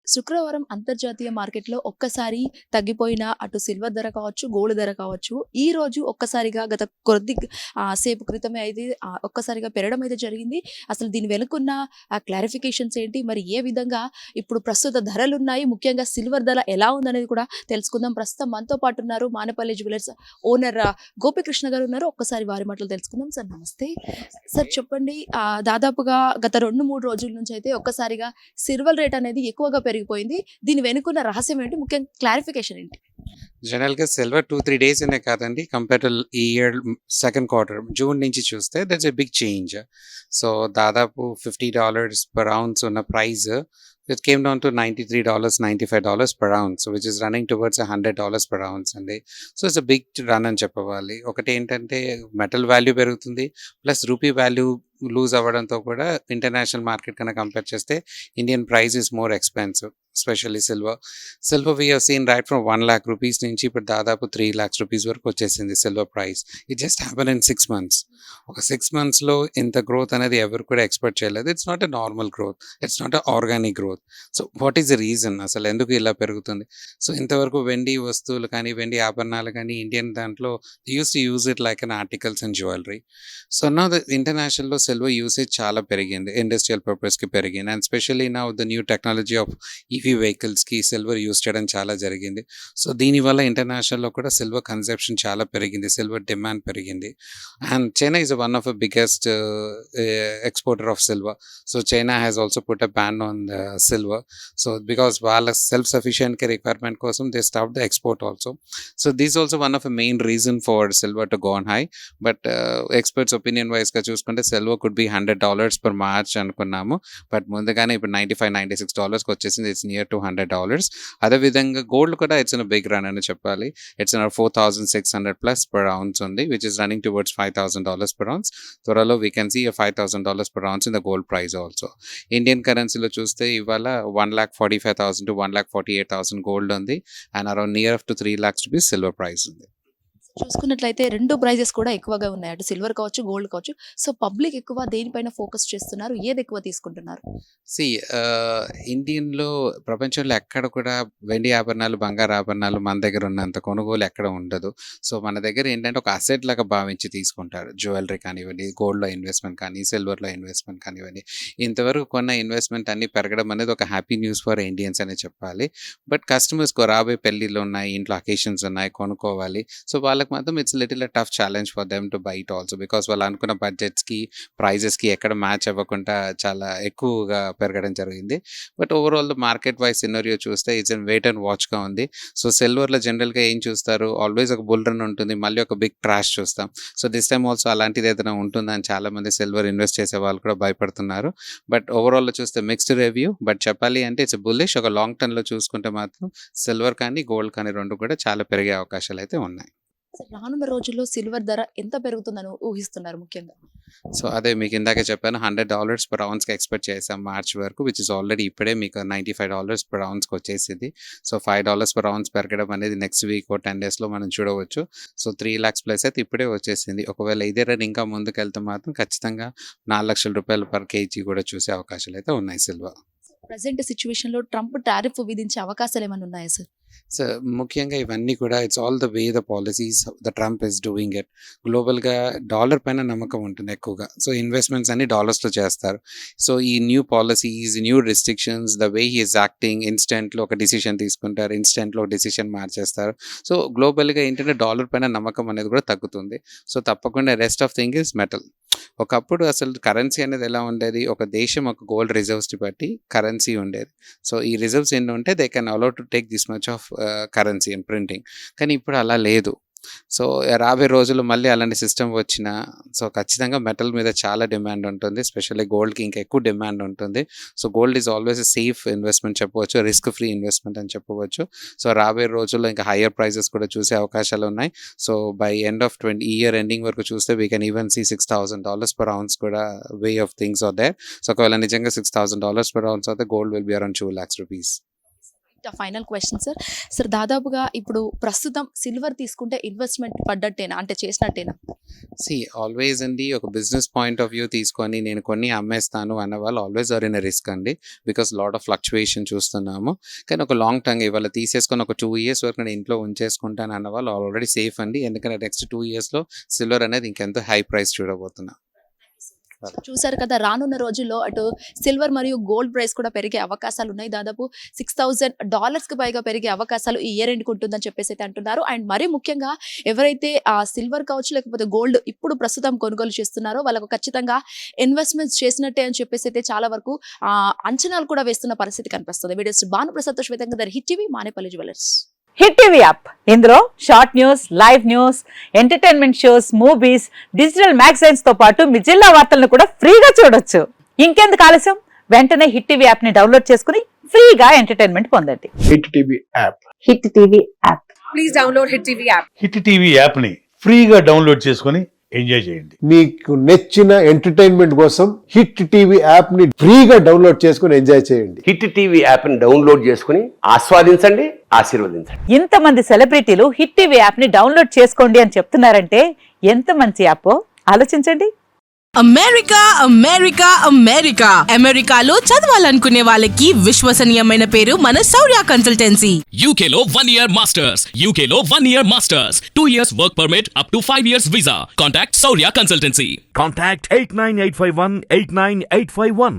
శుక్రవారం అంతర్జాతీయ మార్కెట్‌లో ఒక్కసారి తగ్గిపోయిన అటు సిల్వర్ ధర కావచ్చు, గోల్డ్ ధర కావచ్చు, ఈరోజు ఒక్కసారిగా గత కొద్ది సేపు క్రితమే అయితే ఒక్కసారిగా పెరగడం అయితే జరిగింది. అసలు దీని వెనుకున్న క్లారిఫికేషన్స్ ఏంటి? మరి ఏ విధంగా ఇప్పుడు ప్రస్తుత ధరలున్నాయి? ముఖ్యంగా సిల్వర్ ధర ఎలా ఉందనేది కూడా తెలుసుకుందాం. ప్రస్తుతం మనతో పాటు ఉన్నారు మానపల్లి జ్యువెలర్స్ ఓనర్ గోపికృష్ణ గారు ఉన్నారు. ఒక్కసారి వారి మాటలు తెలుసుకుందాం. సార్ నమస్తే. సార్ చెప్పండి దాదాపుగా గత 2, 3 రోజుల నుంచి అయితే ఒక్కసారిగా సిల్వర్ రేట్ అనేది ఎక్కువగా పెరిగిపోయింది. దీని వెనుకున్న రహస్యం ఏంటి? ముఖ్యంగా క్లారిఫికేషన్ ఏంటి? జనరల్‌గా సిల్వర్ 2, 3 డేస్ అనే కాదండి. కంపేర్ టు ఈ ఇయర్ సెకండ్ క్వార్టర్ జూన్ నుంచి చూస్తే that's a big change. So, దాదాపు $50 పర్ ఔన్స్ ఉన్న price it came down to $93, $95 per ounce which is running towards $100 per ounce అండి. So, it's a big run అని చెప్పవాలి. ఒకటేంటంటే metal value పెరుగుతుంది. Plus rupee value lose అవ్వడంతో కూడా international market కన్నా కంపేర్ చేస్తే Indian price is more expensive. Especially silver. Silver we have seen right from ₹1,00,000 నుంచి ఇప్పుడు దాదాపు ₹3,00,000 వరకు వచ్చేసింది silver price. It just happen in 6 months. ఒక 6 మంత్స్‌లో ఇంత గ్రోత్ అనేది ఎవరు కూడా ఎక్స్‌పెక్ట్ చేయలేదు. It's not a normal growth. It's not a organic growth. So, what is the reason? అసలు ఎందుకు ఇలా పెరుగుతుంది? సో, ఇంతవరకు వెండి వస్తువులు కానీ, వెండి ఆభరణాలు కానీ ఇండియన్ దాంట్లో used to use it like an articles and jewellery. So, now the ఇంటర్నేషనల్‌లో సిల్వర్ యూసేజ్ చాలా పెరిగింది. ఇండస్ట్రియల్ పర్పస్‌కి పెరిగింది. And specially now the new technology of EV వెహికల్స్‌కి సిల్వర్ యూజ్ చేయడం చాలా జరిగింది. సో, దీనివల్ల ఇంటర్నేషనల్‌లో కూడా సిల్వర్ కన్జంప్షన్ చాలా పెరిగింది. సిల్వర్ డిమాండ్ పెరిగింది. And China is one of the biggest exporter of silver. So, China has also put a ban on the silver. So, because వాళ్ళ సెల్ఫ్ సఫిషియెంట్‌కి రిక్వైర్మెంట్ కోసం they stopped the export also. So, this also one of the main reason for silver to go on high. But experts opinion వైస్‌గా చూసుకుంటే silver could be $100 per March అనుకున్నాము. But ముందుగానే ఇప్పుడు $95, $96కి వచ్చేసింది. It's near to $100. అదేవిధంగా gold కూడా it's in big run అని చెప్పాలి. ఇట్స్ 4,600 ప్లస్ పర్ ఔన్స్ ఉంది which is running towards $5,000 per ounce. త్వరలో we can see $5,000 per ounce in the gold price also. Indian కరెన్సీలో చూస్తే ఇవాళ 1,45,000 to 1,48,000 గోల్డ్ ఉంది. And around near to ₹3,00,000 silver price ఉంది. చూసుకున్నట్లయితే 2 ప్రైజెస్ కూడా ఎక్కువగా ఉన్నాయి. అటు సిల్వర్ కావచ్చు, గోల్డ్ కావచ్చు. సో, పబ్లిక్ ఎక్కువ దేనిపైన ఫోకస్ చేస్తున్నారు? ఏది ఎక్కువ తీసుకుంటున్నారు? సీ ఇండియన్‌లో ప్రపంచంలో ఎక్కడ కూడా వెండి ఆభరణాలు, బంగారు ఆభరణాలు మన దగ్గర ఉన్నంత కొనుగోలు ఎక్కడ ఉండదు. సో, మన దగ్గర ఏంటంటే ఒక అసెట్ లాగా భావించి తీసుకుంటారు. జ్యువెలరీ కానివ్వండి, గోల్డ్‌లో ఇన్వెస్ట్‌మెంట్ కానీ, సిల్వర్‌లో ఇన్వెస్ట్‌మెంట్ కానివ్వండి. ఇంతవరకు కొన్న ఇన్వెస్ట్‌మెంట్ అన్నీ పెరగడం అనేది ఒక హ్యాపీ న్యూస్ ఫర్ ఇండియన్స్ అనే చెప్పాలి. బట్ కస్టమర్స్‌కి రాబోయే పెళ్ళిళ్ళు ఉన్నాయి, ఇంట్లో అకేషన్స్ ఉన్నాయి, కొనుక్కోవాలి. సో, వాళ్ళకి మాత్రం it's little tough challenge for them to buy it also. Because వాళ్ళు అనుకున్న బడ్జెట్స్‌కి, ప్రైజెస్‌కి ఎక్కడ మ్యాచ్ అవ్వకుండా చాలా ఎక్కువగా పెరగడం జరిగింది. But overall market wise scenario చూస్తే ఇట్స్ ఎన్ వెయిట్ అండ్ వాచ్‌గా ఉంది. సో, సిల్వర్‌లో జనరల్‌గా ఏం చూస్తారు? ఆల్వేస్ ఒక బుల్ రన్ ఉంటుంది. మళ్ళీ ఒక బిగ్ క్రాష్ చూస్తాం. సో, దిస్ టైమ్ ఆల్సో అలాంటిది ఏదైనా ఉంటుందా అని చాలామంది సిల్వర్ ఇన్వెస్ట్ చేసే వాళ్ళు కూడా భయపడుతున్నారు. బట్ ఓవరాల్‌లో చూస్తే మిక్స్డ్ రివ్యూ. బట్ చెప్పాలి అంటే ఇట్స్ బుల్లిష్. ఒక లాంగ్ టర్మ్‌లో చూసుకుంటే మాత్రం సిల్వర్ కానీ, గోల్డ్ కానీ 2 కూడా చాలా పెరిగే అవకాశాలైతే ఉన్నాయి. సో, రానున్న రోజుల్లో సిల్వర్ ధర ఎంత పెరుగుతుందని ఊహిస్తున్నారు ముఖ్యంగా? సో, అదే మీకు ఇందాకే చెప్పాను $100 పర్ ఔన్స్‌కి ఎక్స్‌పెక్ట్ చేసాం మార్చ్ వరకు విచ్ ఇస్ ఆల్రెడీ ఇప్పుడే మీకు $95 పర్ ఔన్స్‌కి వచ్చేసింది. సో, $5 పర్ ఔన్స్ పెరగడం అనేది నెక్స్ట్ వీక్ ఓ 10 డేస్‌లో మనం చూడవచ్చు. సో, 3,00,000 ప్లస్ అయితే ఇప్పుడే వచ్చేసింది. ఒకవేళ ఇదే రేట్ ఇంకా ముందుకెళ్తే మాత్రం ఖచ్చితంగా ₹4,00,000 పర్ కేజీ కూడా చూసే అవకాశాలైతే ఉన్నాయి సిల్వర్. ప్రెజెంట్ సిట్యుయేషన్‌లో ట్రంప్ టారిఫ్ విధించే అవకాశాలేమన్నా ఉన్నాయా సార్? సో, ముఖ్యంగా ఇవన్నీ కూడా it's all the way the policies the Trump is doing it. గ్లోబల్‌గా డాలర్ పైన నమ్మకం ఉంటుంది ఎక్కువగా. సో, ఇన్వెస్ట్‌మెంట్స్ అన్నీ డాలర్స్‌లో చేస్తారు. సో, ఈ new policies, new restrictions, the way he is acting ఇన్‌స్టంట్‌లో ఒక డిసిషన్ తీసుకుంటారు. ఇన్‌స్టంట్‌లో డిసిషన్ మార్చేస్తారు. సో, గ్లోబల్‌గా ఏంటంటే డాలర్ పైన నమ్మకం అనేది కూడా తగ్గుతుంది. సో, తప్పకుండా rest of thing is metal. ఒకప్పుడు అసలు కరెన్సీ అనేది ఎలా ఉండేది? ఒక దేశం ఒక గోల్డ్ రిజర్వ్స్‌ని బట్టి కరెన్సీ ఉండేది. సో, ఈ రిజర్వ్స్ ఎన్ని ఉంటే they can allow to take this much of currency and printing. కానీ ఇప్పుడు అలా లేదు. సో, రాబోయే రోజుల్లో మళ్ళీ అలాంటి సిస్టమ్ వచ్చినా సో, ఖచ్చితంగా మెటల్ మీద చాలా డిమాండ్ ఉంటుంది. ఎస్పెషల్లీ గోల్డ్‌కి ఇంకా ఎక్కువ డిమాండ్ ఉంటుంది. So, gold is always a safe investment చెప్పవచ్చు. రిస్క్ ఫ్రీ ఇన్వెస్ట్‌మెంట్ అని చెప్పవచ్చు. సో, రాబోయే రోజుల్లో ఇంకా హైయర్ ప్రైజెస్ కూడా చూసే అవకాశాలున్నాయి. సో, బై ఎండ్ ఆఫ్ ఈ ఇయర్ ఎండింగ్ వరకు చూస్తే we can even see $6,000 per ounce కూడా way of things are there. So, ఒకవేళ నిజంగా $6,000 పర్ ఔన్స్ అయితే gold will be around ₹2,00,000. Final question sir. Sir దాదాపుగా ఇప్పుడు ప్రస్తుతం సిల్వర్ తీసుకుంటే ఇన్వెస్ట్మెంట్ పడ్డట్టేనా, అంటే చేసినట్టేనా? ఆల్వేస్ అండి ఒక బిజినెస్ పాయింట్ ఆఫ్ వ్యూ తీసుకొని నేను కొన్ని అమ్మేస్తాను అన్న వాళ్ళు ఆల్వేస్ ఆర్ ఇన్ రిస్క్ అండి, బికాస్ లాట్ ఆఫ్ ఫ్లక్చువేషన్ చూస్తున్నాము. కానీ ఒక లాంగ్ టర్మ్ ఇవాళ తీసేసుకొని ఒక 2 years వరకు నేను ఇంట్లో ఉంచేసుకుంటాను అన్న వాళ్ళు ఆల్రెడీ సేఫ్ అండి, ఎందుకంటే నెక్స్ట్ 2 yearsలో సిల్వర్ అనేది ఇంకెంతో హై ప్రైస్ చూడబోతున్నా. చూసారు కదా, రానున్న రోజుల్లో అటు సిల్వర్ మరియు గోల్డ్ ప్రైస్ కూడా పెరిగే అవకాశాలు ఉన్నాయి. దాదాపు $6,000 పైగా పెరిగే అవకాశాలు ఈ ఇయర్ ఎండ్కి ఉంటుందని చెప్పేసి అయితే అంటున్నారు. అండ్ మరీ ముఖ్యంగా ఎవరైతే ఆ సిల్వర్ కావచ్చు లేకపోతే గోల్డ్ ఇప్పుడు ప్రస్తుతం కొనుగోలు చేస్తున్నారో వాళ్ళకు ఖచ్చితంగా ఇన్వెస్ట్మెంట్స్ చేసినట్టే అని చెప్పేసి అయితే చాలా వరకు అంచనాలు కూడా వేస్తున్న పరిస్థితి కనిపిస్తుంది. వీడియోస్ భానుప్రసాద్ శ్వేతంగా hit TV Manepalli jewellers. Hit TV app, ఇందులో short news, live news, entertainment shows, movies, digital magazines తో పాటు మీ జిల్లా వార్తలను కూడా ఫ్రీగా చూడొచ్చు. ఇంకెందుకు ఆలస్యం, వెంటనే హిట్ టీవీ యాప్ ని డౌన్లోడ్ చేసుకుని ఫ్రీగా ఎంటర్టైన్మెంట్ పొందండి. Hit TV app. Hit TV app. Please download Hit TV app. Hit TV app ని ఫ్రీగా డౌన్లోడ్ చేసుకొని ఎంజాయ్ చేయండి. మీకు నచ్చిన ఎంటర్టైన్మెంట్ కోసం హిట్ టీవీ యాప్ ని ఫ్రీగా డౌన్లోడ్ చేసుకుని ఎంజాయ్ చేయండి. హిట్ టీవీ యాప్ ని డౌన్లోడ్ చేసుకుని ఆస్వాదించండి, ఆశీర్వదించండి. ఇంతమంది సెలబ్రిటీలు హిట్ టీవీ యాప్ ని డౌన్లోడ్ చేసుకోండి అని చెప్తున్నారంటే ఎంత మంచి యాప్ ఆలోచించండి. అమెరికా అమెరికా అమెరికా అమెరికాలో చదవాలనుకునే వాళ్ళకి విశ్వసనీయమైన పేరు మన శౌర్య కన్సల్టెన్సీ. UK లో 1 year masters. UK లో 1 year masters. 2 years work permit up to 5 years visa. Contact Saurya Consultancy. Contact 89851 89851.